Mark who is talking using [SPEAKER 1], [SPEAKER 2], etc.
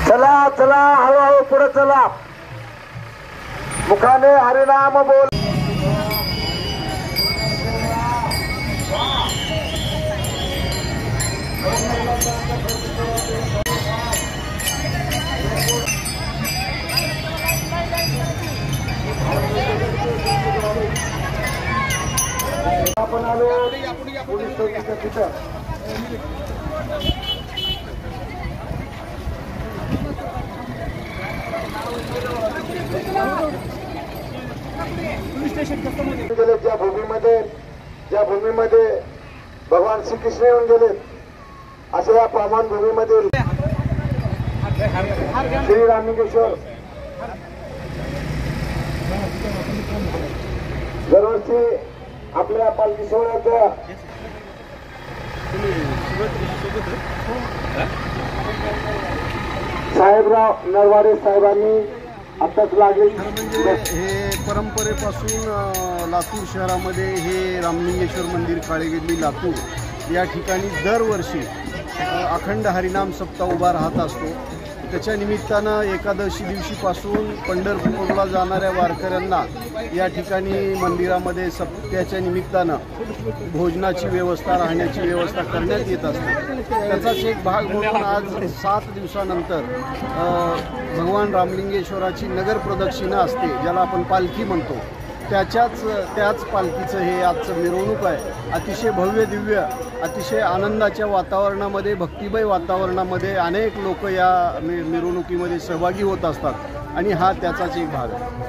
[SPEAKER 1] चला चला हळूहळू पुढे चला, मुखाने हरिनाम बोल। आपण आलो पोलीस चौकीच्या तिथं। ज्या भूमीमध्ये भगवान श्रीकृष्ण येऊन गेले, अशा या पावन भूमीमध्ये श्री रामलिंगेश्वर दरवर्षी आपल्या पालखी सोहळ्याच्या साहेबराव नरवाडे साहेबांनी आताच लागले।
[SPEAKER 2] म्हणजे हे परंपरेपासून लातूर शहरामध्ये हे रामलिंगेश्वर मंदिर काळेगल्ली लातूर या ठिकाणी दरवर्षी अखंड हरिनाम सप्ताह उभा राहत असतो। त्याच्या निमित्तानं एकादशी दिवशीपासून पंढरपूरला जाणाऱ्या वारकऱ्यांना या ठिकाणी मंदिरामध्ये सप्त्याच्या निमित्तानं भोजनाची व्यवस्था, राहण्याची व्यवस्था करण्यात येत असते। त्याचाच एक भाग म्हणून आज 7 दिवसानंतर भगवान रामलिंगेश्वराची नगर प्रदक्षिणा असते, ज्याला आपण पालखी म्हणतो। त्याच पालखीचं हे आजचं मिरवणूक आहे। अतिशय भव्य दिव्य, अतिशय आनंदाच्या वातावरणामध्ये, भक्तिमय वातावरणामध्ये अनेक लोक या मिरवणुकीमध्ये सहभागी होत असतात आणि हा त्याचाच एक भाग आहे।